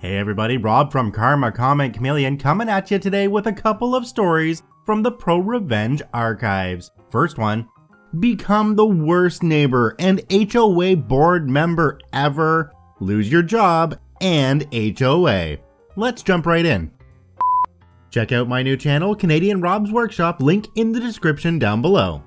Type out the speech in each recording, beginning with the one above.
Hey everybody, Rob from Karma Comment Chameleon coming at you today with a couple of stories from the ProRevenge archives. First one, become the worst neighbor and HOA board member ever, lose your job and HOA. Let's jump right in. Check out my new channel, Canadian Rob's Workshop, link in the description down below.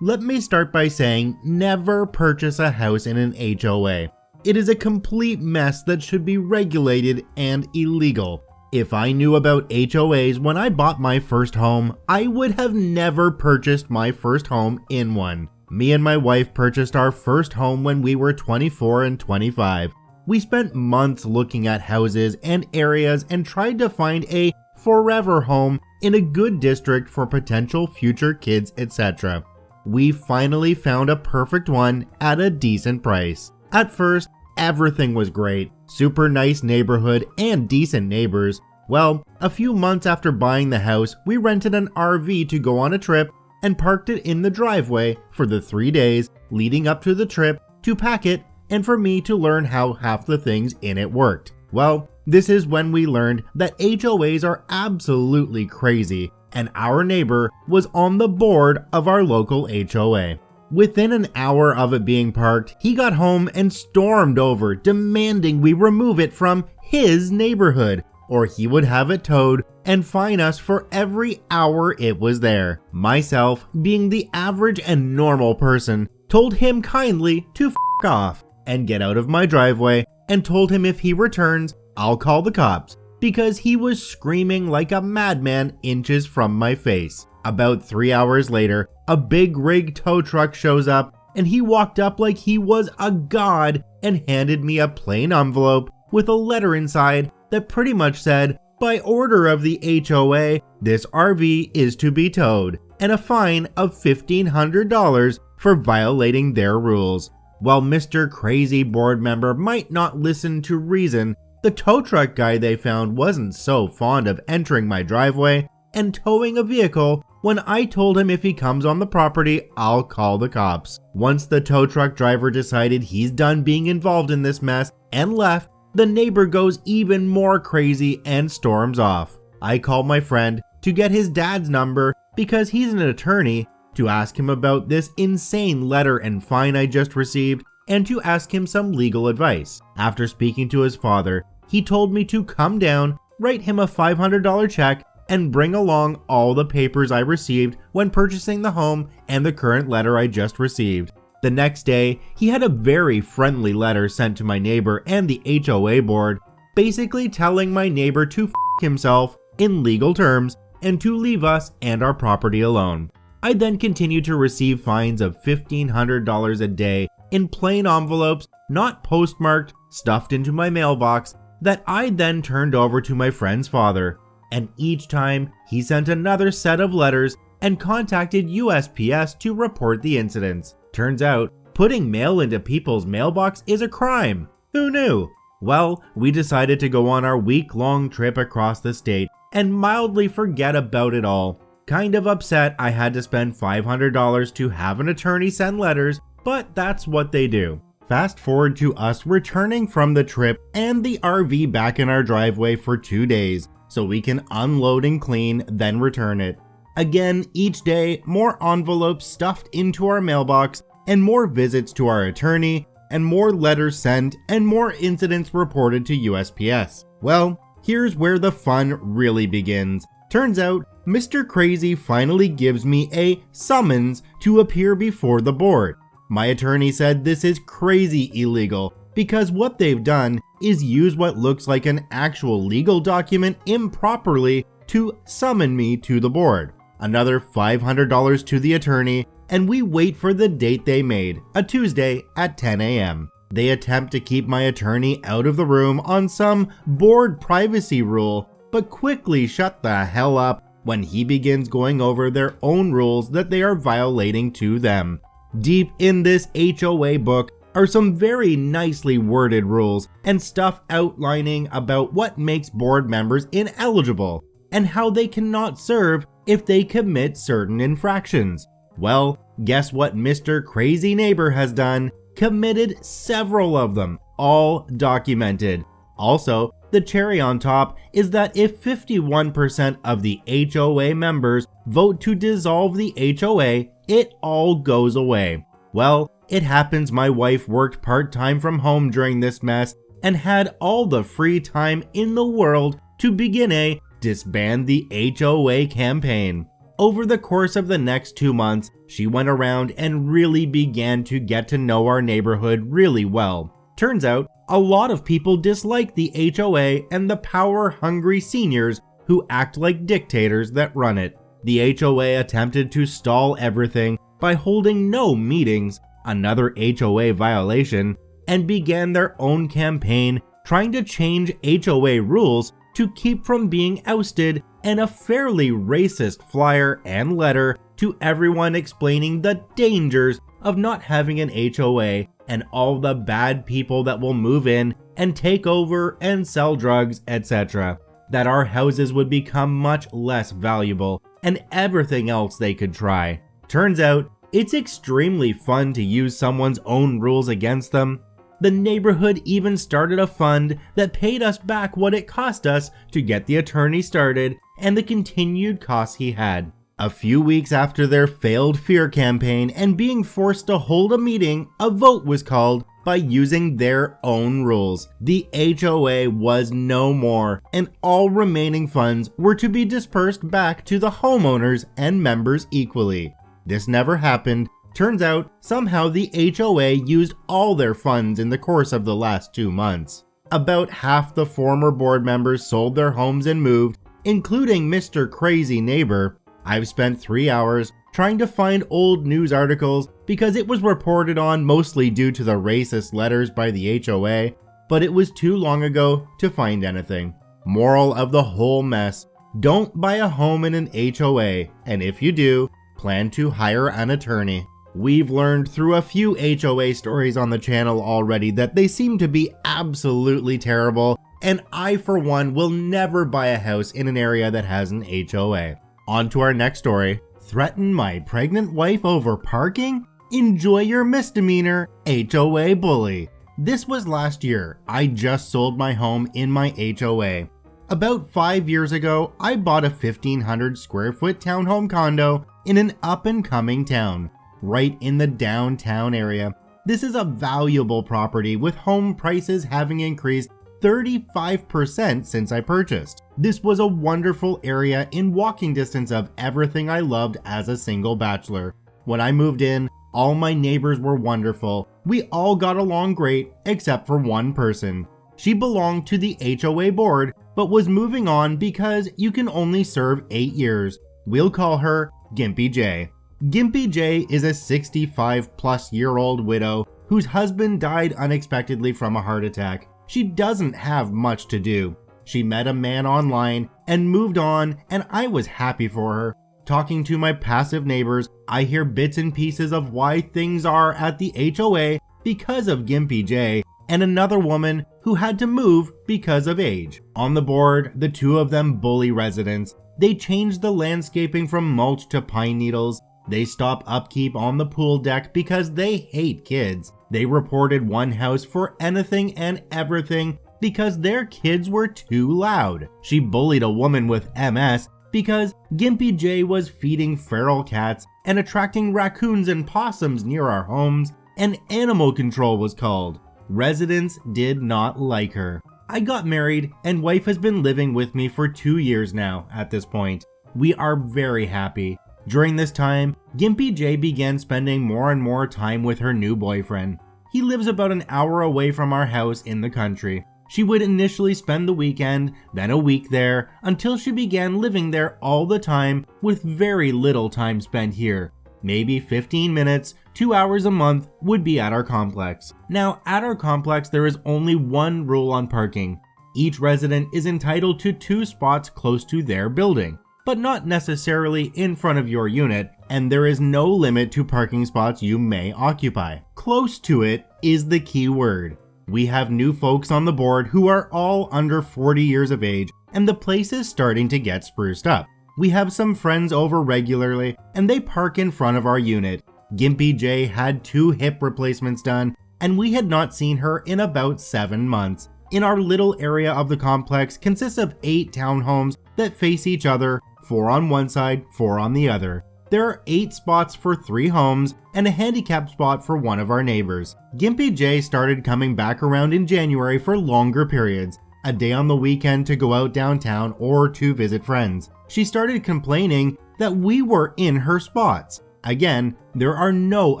Let me start by saying never purchase a house in an HOA. It is a complete mess that should be regulated and illegal. If I knew about HOAs when I bought my first home, I would have never purchased my first home in one. Me and my wife purchased our first home when we were 24 and 25. We spent months looking at houses and areas and tried to find a forever home in a good district for potential future kids, etc. We finally found a perfect one at a decent price. At first, everything was great, super nice neighborhood and decent neighbors. Well, a few months after buying the house, we rented an RV to go on a trip and parked it in the driveway for the 3 days leading up to the trip to pack it and for me to learn how half the things in it worked. Well, this is when we learned that HOAs are absolutely crazy and our neighbor was on the board of our local HOA. Within an hour of it being parked, he got home and stormed over, demanding we remove it from his neighborhood, or he would have it towed and fine us for every hour it was there. Myself, being the average and normal person, told him kindly to f*** off and get out of my driveway and told him if he returns, I'll call the cops, because he was screaming like a madman inches from my face. About 3 hours later, a big rig tow truck shows up and he walked up like he was a god and handed me a plain envelope with a letter inside that pretty much said, by order of the HOA, this RV is to be towed and a fine of $1,500 for violating their rules. While Mr. Crazy board member might not listen to reason, the tow truck guy they found wasn't so fond of entering my driveway and towing a vehicle when I told him if he comes on the property, I'll call the cops. Once the tow truck driver decided he's done being involved in this mess and left, the neighbor goes even more crazy and storms off. I called my friend to get his dad's number because he's an attorney to ask him about this insane letter and fine I just received and to ask him some legal advice. After speaking to his father, he told me to come down, write him a $500 check, and bring along all the papers I received when purchasing the home and the current letter I just received. The next day, he had a very friendly letter sent to my neighbor and the HOA board, basically telling my neighbor to f*** himself in legal terms and to leave us and our property alone. I then continued to receive fines of $1,500 a day in plain envelopes, not postmarked, stuffed into my mailbox, that I then turned over to my friend's father. And each time, he sent another set of letters and contacted USPS to report the incidents. Turns out, putting mail into people's mailbox is a crime. Who knew? Well, we decided to go on our week-long trip across the state and mildly forget about it all. Kind of upset I had to spend $500 to have an attorney send letters, but that's what they do. Fast forward to us returning from the trip and the RV back in our driveway for 2 days. So we can unload and clean, then return it. Again, each day, more envelopes stuffed into our mailbox, and more visits to our attorney, and more letters sent, and more incidents reported to USPS. Well, here's where the fun really begins. Turns out, Mr. Crazy finally gives me a summons to appear before the board. My attorney said this is crazy illegal, because what they've done is use what looks like an actual legal document improperly to summon me to the board. Another $500 to the attorney, and we wait for the date they made, a Tuesday at 10 a.m. They attempt to keep my attorney out of the room on some board privacy rule, but quickly shut the hell up when he begins going over their own rules that they are violating to them. Deep in this HOA book are some very nicely worded rules and stuff outlining about what makes board members ineligible and how they cannot serve if they commit certain infractions. Well, guess what Mr. Crazy Neighbor has done? Committed several of them, all documented. Also, the cherry on top is that if 51% of the HOA members vote to dissolve the HOA, it all goes away. Well, it happens my wife worked part-time from home during this mess and had all the free time in the world to begin a disband the HOA campaign. Over the course of the next 2 months, she went around and really began to get to know our neighborhood really well. Turns out, a lot of people dislike the HOA and the power-hungry seniors who act like dictators that run it. The HOA attempted to stall everything by holding no meetings, another HOA violation, and began their own campaign trying to change HOA rules to keep from being ousted, and a fairly racist flyer and letter to everyone explaining the dangers of not having an HOA and all the bad people that will move in and take over and sell drugs, etc. That our houses would become much less valuable and everything else they could try. Turns out, it's extremely fun to use someone's own rules against them. The neighborhood even started a fund that paid us back what it cost us to get the attorney started and the continued costs he had. A few weeks after their failed fear campaign and being forced to hold a meeting, a vote was called by using their own rules. The HOA was no more, and all remaining funds were to be dispersed back to the homeowners and members equally. This never happened. Turns out, somehow the HOA used all their funds in the course of the last 2 months. About half the former board members sold their homes and moved, including Mr. Crazy Neighbor. I've spent 3 hours trying to find old news articles because it was reported on mostly due to the racist letters by the HOA, but it was too long ago to find anything. Moral of the whole mess: don't buy a home in an HOA, and if you do, plan to hire an attorney. We've learned through a few HOA stories on the channel already that they seem to be absolutely terrible, and I for one will never buy a house in an area that has an HOA. On to our next story. Threaten my pregnant wife over parking? Enjoy your misdemeanor, HOA Bully. This was last year. I just sold my home in my HOA. About 5 years ago, I bought a 1,500 square foot townhome condo in an up-and-coming town, right in the downtown area. This is a valuable property with home prices having increased 35% since I purchased. This was a wonderful area in walking distance of everything I loved as a single bachelor. When I moved in, all my neighbors were wonderful. We all got along great except for one person. She belonged to the HOA Board but was moving on because you can only serve 8 years. We'll call her Gimpy J. Gimpy J is a 65-plus-year-old widow whose husband died unexpectedly from a heart attack. She doesn't have much to do. She met a man online and moved on, and I was happy for her. Talking to my passive neighbors, I hear bits and pieces of why things are at the HOA because of Gimpy J and another woman who had to move because of age. On the board, the two of them bully residents. They changed the landscaping from mulch to pine needles. They stop upkeep on the pool deck because they hate kids. They reported one house for anything and everything because their kids were too loud. She bullied a woman with MS because Gimpy J was feeding feral cats and attracting raccoons and possums near our homes, and animal control was called. Residents did not like her. I got married and wife has been living with me for 2 years now at this point. We are very happy. During this time, Gimpy J began spending more and more time with her new boyfriend. He lives about an hour away from our house in the country. She would initially spend the weekend, then a week there, until she began living there all the time with very little time spent here. Maybe 15 minutes, 2 hours a month would be at our complex. Now, at our complex, there is only one rule on parking. Each resident is entitled to 2 spots close to their building, but not necessarily in front of your unit, and there is no limit to parking spots you may occupy. Close to it is the key word. We have new folks on the board who are all under 40 years of age, and the place is starting to get spruced up. We have some friends over regularly, and they park in front of our unit. Gimpy J had 2 hip replacements done, and we had not seen her in about 7 months. in our little area of the complex consists of 8 townhomes that face each other, 4 on one side, 4 on the other. There are 8 spots for 3 homes and a handicap spot for one of our neighbors. Gimpy J started coming back around in January for longer periods, a day on the weekend to go out downtown or to visit friends. She started complaining that we were in her spots. Again, there are no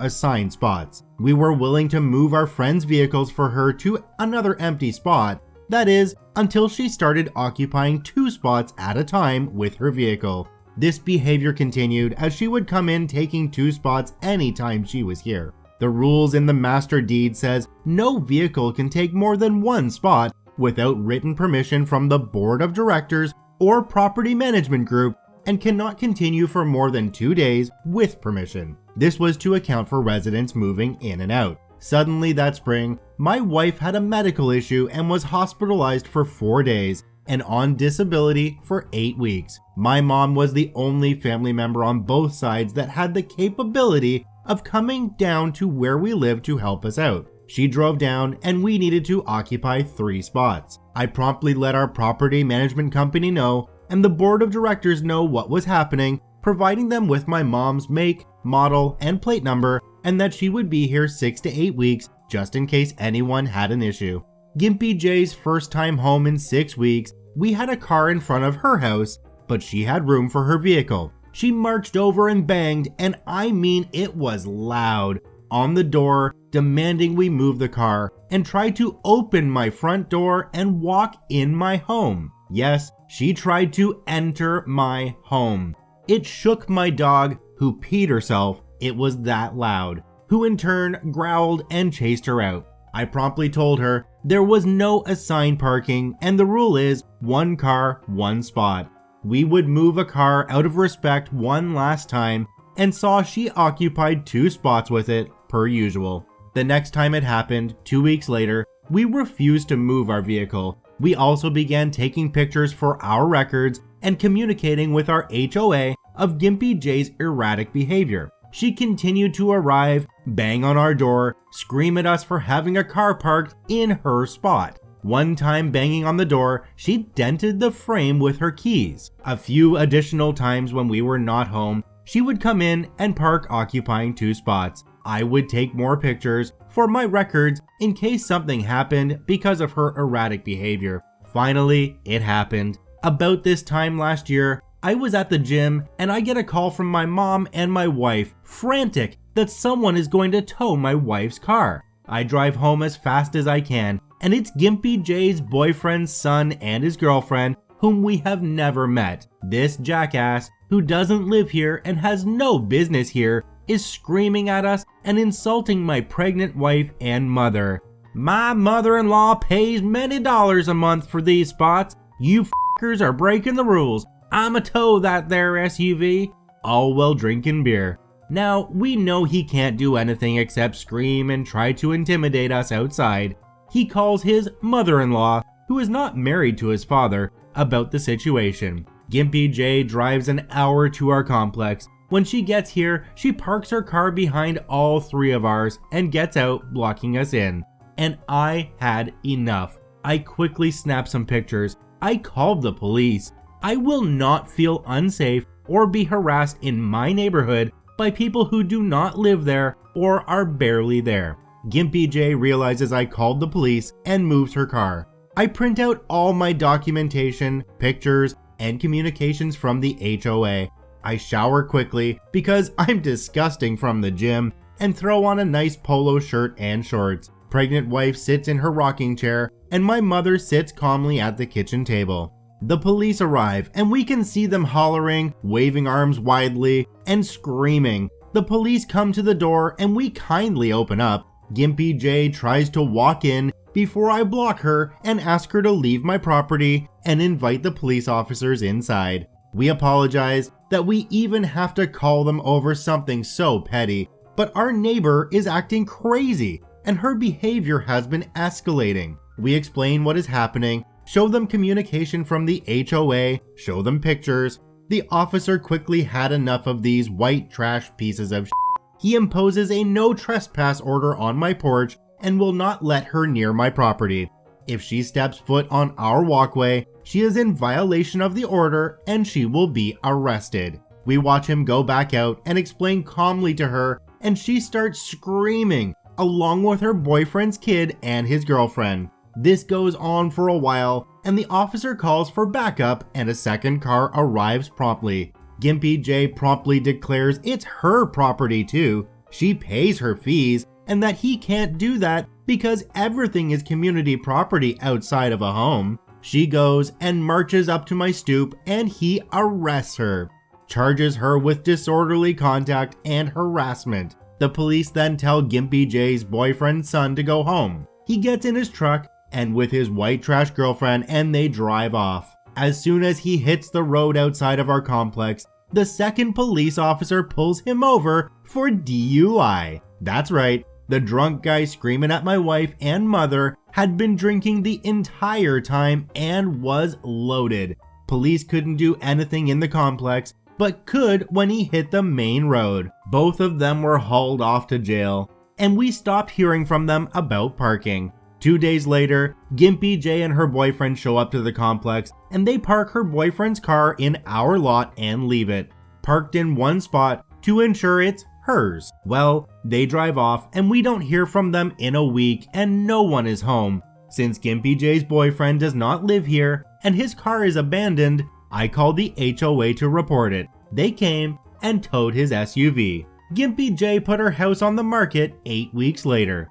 assigned spots. We were willing to move our friends' vehicles for her to another empty spot, that is, until she started occupying 2 spots at a time with her vehicle. This behavior continued as she would come in taking 2 spots anytime she was here. The rules in the master deed says no vehicle can take more than 1 spot without written permission from the board of directors or property management group, and cannot continue for more than 2 days with permission. This was to account for residents moving in and out. Suddenly that spring, my wife had a medical issue and was hospitalized for 4 days and on disability for 8 weeks. My mom was the only family member on both sides that had the capability of coming down to where we lived to help us out. She drove down and we needed to occupy 3 spots. I promptly let our property management company know and the board of directors know what was happening, providing them with my mom's make, model, and plate number, and that she would be here 6 to 8 weeks just in case anyone had an issue. Gimpy J's first time home in 6 weeks, we had a car in front of her house, but she had room for her vehicle. She marched over and banged, and I mean it was loud, on the door, demanding we move the car, and tried to open my front door and walk in my home. Yes, she tried to enter my home. It shook my dog, who peed herself, it was that loud, who in turn growled and chased her out. I promptly told her there was no assigned parking and the rule is 1 car, 1 spot. We would move a car out of respect one last time and saw she occupied 2 spots with it, per usual. The next time it happened, 2 weeks later, we refused to move our vehicle. We also began taking pictures for our records and communicating with our HOA of Gimpy J's erratic behavior. She continued to arrive, bang on our door, scream at us for having a car parked in her spot. One time banging on the door, she dented the frame with her keys. A few additional times when we were not home, she would come in and park occupying 2 spots. I would take more pictures for my records in case something happened because of her erratic behavior. Finally, it happened. About this time last year, I was at the gym and I get a call from my mom and my wife, frantic that someone is going to tow my wife's car. I drive home as fast as I can, and it's Gimpy J's boyfriend's son and his girlfriend, whom we have never met. This jackass, who doesn't live here and has no business here, is screaming at us and insulting my pregnant wife and mother. My mother-in-law pays many dollars a month for these spots. You f***ers are breaking the rules. I'ma tow that there SUV. All while drinking beer. Now, we know he can't do anything except scream and try to intimidate us outside. He calls his mother-in-law, who is not married to his father, about the situation. Gimpy J drives an hour to our complex. When she gets here, she parks her car behind all 3 of ours and gets out, blocking us in. And I had enough. I quickly snapped some pictures. I called the police. I will not feel unsafe or be harassed in my neighborhood by people who do not live there or are barely there. Gimpy J realizes I called the police and moves her car. I print out all my documentation, pictures, and communications from the HOA. I shower quickly because I'm disgusting from the gym and throw on a nice polo shirt and shorts. Pregnant wife sits in her rocking chair and my mother sits calmly at the kitchen table. The police arrive and we can see them hollering, waving arms widely, and screaming. The police come to the door and we kindly open up. Gimpy J tries to walk in before I block her and ask her to leave my property and invite the police officers inside. We apologize that we even have to call them over something so petty, but our neighbor is acting crazy and her behavior has been escalating. We explain what is happening, show them communication from the HOA, show them pictures. The officer quickly had enough of these white trash pieces of shit. He imposes a no trespass order on my porch and will not let her near my property. If she steps foot on our walkway, she is in violation of the order and she will be arrested. We watch him go back out and explain calmly to her, and she starts screaming, along with her boyfriend's kid and his girlfriend. This goes on for a while, and the officer calls for backup and a second car arrives promptly. Gimpy J promptly declares it's her property too. She pays her fees, and that he can't do that because everything is community property outside of a home. She goes and marches up to my stoop and he arrests her, charges her with disorderly conduct and harassment. The police then tell Gimpy J's boyfriend's son to go home. He gets in his truck and with his white trash girlfriend and they drive off. As soon as he hits the road outside of our complex, the second police officer pulls him over for DUI. That's right, the drunk guy screaming at my wife and mother had been drinking the entire time and was loaded. Police couldn't do anything in the complex, but could when he hit the main road. Both of them were hauled off to jail, and we stopped hearing from them about parking. 2 days later, Gimpy J and her boyfriend show up to the complex and they park her boyfriend's car in our lot and leave it, parked in one spot to ensure it's hers. Well, they drive off and we don't hear from them in a week and no one is home. Since Gimpy J's boyfriend does not live here and his car is abandoned, I called the HOA to report it. They came and towed his SUV. Gimpy J put her house on the market 8 weeks later.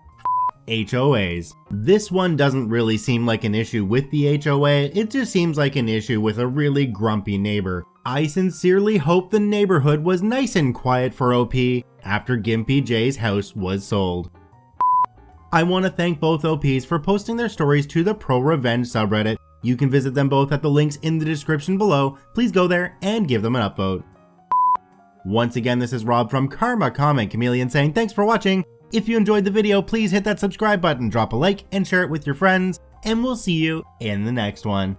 HOAs. This one doesn't really seem like an issue with the HOA, it just seems like an issue with a really grumpy neighbor. I sincerely hope the neighborhood was nice and quiet for OP after Gimpy J's house was sold. I want to thank both OPs for posting their stories to the ProRevenge subreddit. You can visit them both at the links in the description below. Please go there and give them an upvote. Once again, this is Rob from Karma Comment Chameleon saying thanks for watching. If you enjoyed the video, please hit that subscribe button, drop a like, and share it with your friends, and we'll see you in the next one.